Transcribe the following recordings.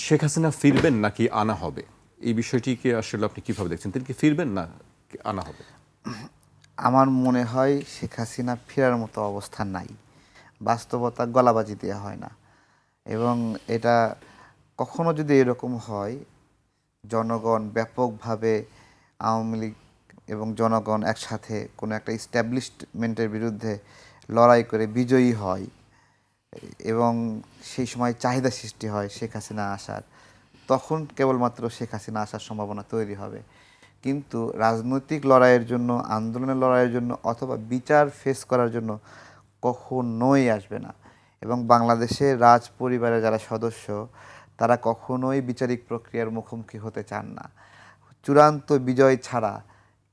শেখ হাসিনা ফিরবেন নাকি আনা হবে, এই বিষয়টিকে আসলে আপনি কিভাবে দেখছেন? তিনি কি ফিরবেন না আনা হবে? আমার মনে হয় শেখ হাসিনা ফেরার মতো অবস্থা নাই। বাস্তবতা গলাবাজি দেওয়া হয় না। এবং এটা কখনো যদি এরকম হয়, জনগণ ব্যাপকভাবে আওয়ামী লীগ এবং জনগণ একসাথে কোনো একটা ইস্টাবলিশমেন্টের বিরুদ্ধে লড়াই করে বিজয়ী হয় এবং সেই সময় চাহিদা সৃষ্টি হয় শেখ হাসিনা আসার, তখন কেবলমাত্র শেখ হাসিনা আসার সম্ভাবনা তৈরি হবে। কিন্তু রাজনৈতিক লড়াইয়ের জন্য, আন্দোলনের লড়াইয়ের জন্য অথবা বিচার ফেস করার জন্য কখনোই আসবে না। এবং বাংলাদেশের রাজ পরিবারের যারা সদস্য, তারা কখনোই বিচারিক প্রক্রিয়ার মুখোমুখি হতে চান না। চূড়ান্ত বিজয় ছাড়া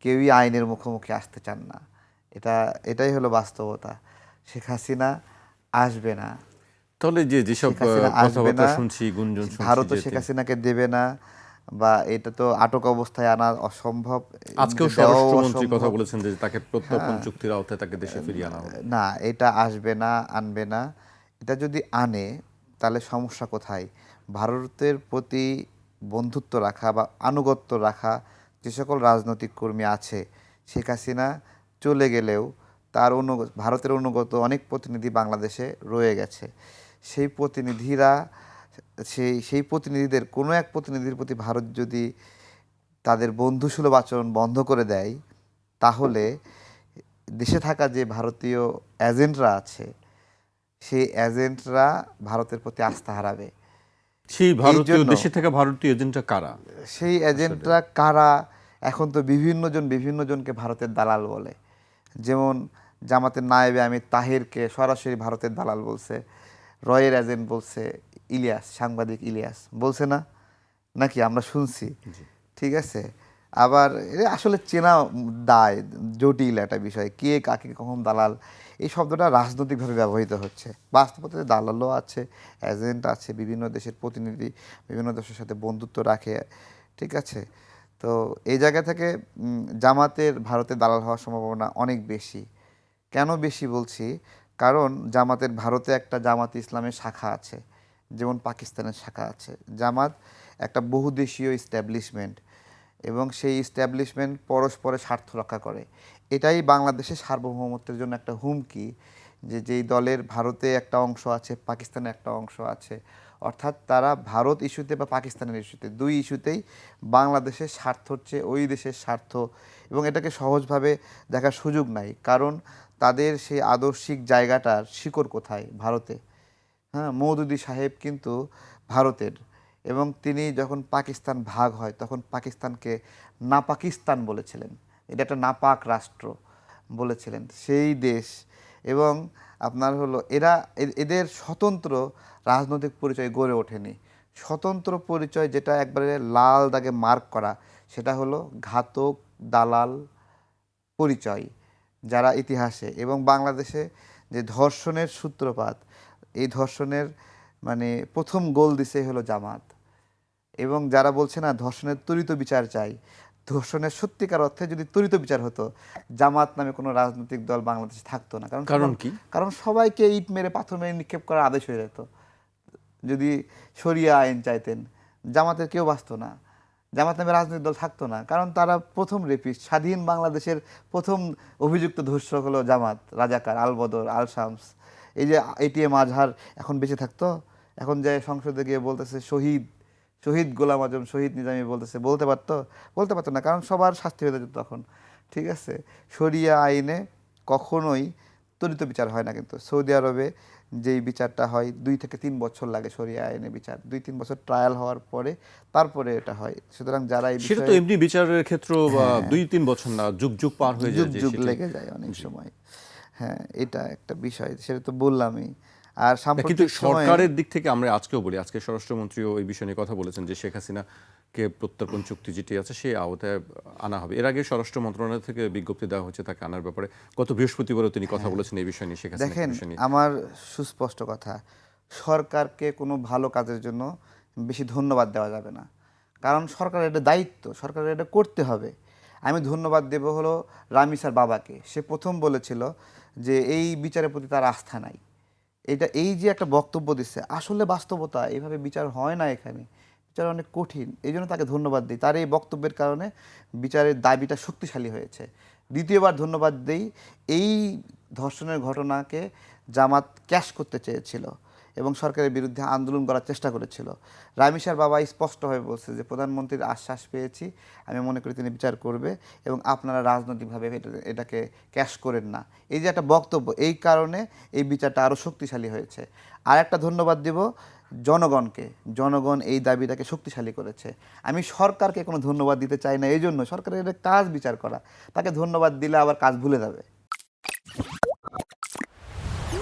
কেউই আইনের মুখোমুখি আসতে চান না। এটাই হলো বাস্তবতা। শেখ হাসিনা আসবে না। তাহলে যেসব শেখ হাসিনা আসবে কথাবার্তা না, শুনছি, গুঞ্জন শুনছি ভারতও যে শেখ হাসিনাকে দেবে না, বা এটা তো আটক অবস্থায় আনা অসম্ভব, আজকেও দেওয়াও স্বরাষ্ট্রমন্ত্রী কথা অসম্ভব। বলেছেন যে তাকে প্রত্যর্পণ হ্যাঁ, চুক্তির আওতায় তাকে দেশে ফিরিয়ে আনা হবে। না, এটা আসবে না, আনবে না। এটা যদি আনে তাহলে সমস্যা কোথায়? ভারতের প্রতি বন্ধুত্ব রাখা বা আনুগত্য রাখা যে সকল রাজনৈতিক কর্মী আছে, শেখ হাসিনা চলে গেলেও তার ভারতের অনুগত অনেক প্রতিনিধি বাংলাদেশে রয়ে গেছে। সেই প্রতিনিধিরা, সেই প্রতিনিধিদের কোনো এক প্রতিনিধির প্রতি ভারত যদি তাদের বন্ধুসুলভ আচরণ বন্ধ করে দেয়, তাহলে দেশে থাকা যে ভারতীয় এজেন্টরা আছে, সেই এজেন্টরা ভারতের প্রতি আস্থা হারাবে। সেই এই ভারতীয় জন্য দেশে থাকা ভারতীয় এজেন্টরা কারা সেই আসলে? এজেন্টরা কারা, এখন তো বিভিন্ন জনকে ভারতের দালাল বলে। যেমন জামাতের নায়েবে আমির তাহিরকে সরাসরি ভারতের দালাল বলছে, রয়ের এজেন্ট বলছে ইলিয়াস, সাংবাদিক ইলিয়াস বলছে না, নাকি আমরা শুনছি। ঠিক আছে। আবার এটা আসলে চেনা দায়, জটিল একটা বিষয়, কে কাকে কখন দালাল, এই শব্দটা রাজনৈতিকভাবে ব্যবহৃত হচ্ছে। বাস্তবতায় দালালও আছে, এজেন্ট আছে, বিভিন্ন দেশের প্রতিনিধি বিভিন্ন দেশের সাথে বন্ধুত্ব রাখে। ঠিক আছে। তো এই জায়গা থেকে জামাতের ভারতে দালাল হওয়ার সম্ভাবনা অনেক বেশি। কেন বেশি বলছি? কারণ জামাতের ভারতে একটা জামাত ইসলামের শাখা আছে, যেমন পাকিস্তানের শাখা আছে। জামাত একটা বহুদেশীয় ইস্ট্যাবলিশমেন্ট, এবং সেই ইস্ট্যাবলিশমেন্ট পরস্পরের স্বার্থ রক্ষা করে। এটাই বাংলাদেশের সার্বভৌমত্বের জন্য একটা হুমকি, যে যেই দলের ভারতে একটা অংশ আছে, পাকিস্তানে একটা অংশ আছে, অর্থাৎ তারা ভারত ইস্যুতে বা পাকিস্তানের ইস্যুতে, দুই ইস্যুতেই বাংলাদেশের স্বার্থর চেয়ে ওই দেশের স্বার্থ, এবং এটাকে সহজভাবে দেখার সুযোগ নাই। কারণ তাদের সেই আদর্শিক জায়গাটার শিকড় কোথায়? ভারতে। হ্যাঁ, মওদুদি সাহেব কিন্তু ভারতের, এবং তিনি যখন পাকিস্তান ভাগ হয় তখন পাকিস্তানকে নাপাকিস্তান বলেছিলেন, এটা একটা নাপাক রাষ্ট্র বলেছিলেন সেই দেশ। এবং আপনার হলো এদের স্বতন্ত্র রাজনৈতিক পরিচয় গড়ে ওঠেনি। স্বতন্ত্র পরিচয় যেটা একবারে লাল দাগে মার্ক করা, সেটা হলো ঘাতক দালাল পরিচয়, যারা ইতিহাসে এবং বাংলাদেশে যে ধর্ষণের সূত্রপাত, এই ধর্ষণের মানে প্রথম গোল দিছে হলো জামাত। এবং যারা বলছে না ধর্ষণের ত্বরিত বিচার চাই, ধর্ষণের সত্যিকার অর্থে যদি ত্বরিত বিচার হতো, জামাত নামে কোনো রাজনৈতিক দল বাংলাদেশে থাকতো না। কারণ কি? কারণ সবাইকে ইট মেরে পাথর মেরে নিক্ষেপ করার আদেশ হয়ে যেত। যদি শরিয়া আইন চাইতেন, জামাতের কেউ বাঁচতো না, জামাত নামে রাজনৈতিক দল থাকতো না। কারণ তারা প্রথম রেপিস্ট, স্বাধীন বাংলাদেশের প্রথম অভিযুক্ত ধর্ষক হলো জামাত, রাজাকার, আল বদর, আল শামস। এই যে এটিএম আজহার এখন বেঁচে থাকতো, এখন যে সংসদে গিয়ে বলতেছে শহীদ, শহীদ গোলাম আজম, শহীদ নিজামী বলতেছে, বলতে পারতো? বলতে পারতো না, কারণ সবার শাস্তি হয়ে যেত তখন। ঠিক আছে। শরিয়া আইনে কখনোই ত্বরিত বিচার হয় না, কিন্তু সৌদি আরবে যেই বিচারটা হয় 2 থেকে 3 বছর লাগে শরিয়া আইনে বিচার, 2-3 বছর ট্রায়াল হওয়ার পরে তারপরে এটা হয়। সুতরাং যারা এই সেটা তো বিষয়ে, এমনি বিচারের ক্ষেত্র বা হ্যাঁ, 2-3 বছর না, যুগ যুগ পার হয়ে যুগ যায় যে যুগ সেটি। লেগে যায় অনেক জি। সময়। হ্যাঁ, এটা একটা বিষয়, সেটা তো বললামই। আর না, কিন্তু সাম্প্রতিক সময়ে সরকারের দিক থেকে আমরা আজকেও বলি, আজকে স্বরাষ্ট্রমন্ত্রীও এই বিষয় নিয়ে কথা বলেছেন যে শেখ হাসিনাকে প্রত্যর্পণ চুক্তি যেটি আছে সেই আওতায় আনা হবে। এর আগে স্বরাষ্ট্র মন্ত্রণালয় থেকে বিজ্ঞপ্তি দেওয়া হচ্ছে তাকে আনার ব্যাপারে। গত বৃহস্পতিবারও তিনি কথা বলেছেন এই বিষয় নিয়ে, শেখ হাসিনাকে দেখেন, বিষয় নিয়ে। আমার সুস্পষ্ট কথা, সরকারকে কোনো ভালো কাজের জন্য বেশি ধন্যবাদ দেওয়া যাবে না। কারণ সরকারের এটা দায়িত্ব, সরকারের এটা করতে হবে। আমি ধন্যবাদ দেব হলো রামিসার বাবাকে। সে প্রথম বলেছিল যে এই বিচারের প্রতি তার আস্থা নাই। এটা এই যে একটা বক্তব্য দিচ্ছে আসলে বাস্তবতা, এইভাবে বিচার হয় না এখানে, বিচার অনেক কঠিন। এই জন্য তাকে ধন্যবাদ দিই, তার এই বক্তব্যের কারণে বিচারের দাবিটা শক্তিশালী হয়েছে। দ্বিতীয়বার ধন্যবাদ দেই, এই ধর্ষণের ঘটনাকে জামাত ক্যাশ করতে চেয়েছিল এবং সরকারের বিরুদ্ধে আন্দোলন করার চেষ্টা করেছিল। রামিসার বাবা স্পষ্টভাবে বলছে যে প্রধানমন্ত্রীর আশ্বাস পেয়েছি, আমি মনে করি তিনি বিচার করবে এবং আপনারা রাজনৈতিকভাবে এটাকে ক্যাশ করেন না। এই যে একটা বক্তব্য, এই কারণে এই বিচারটা আরও শক্তিশালী হয়েছে। আর একটা ধন্যবাদ দেব জনগণকে, জনগণ এই দাবিটাকে শক্তিশালী করেছে। আমি সরকারকে কোনো ধন্যবাদ দিতে চাই না, এই জন্য সরকারের কাজ বিচার করা, তাকে ধন্যবাদ দিলে আবার কাজ ভুলে যাবে।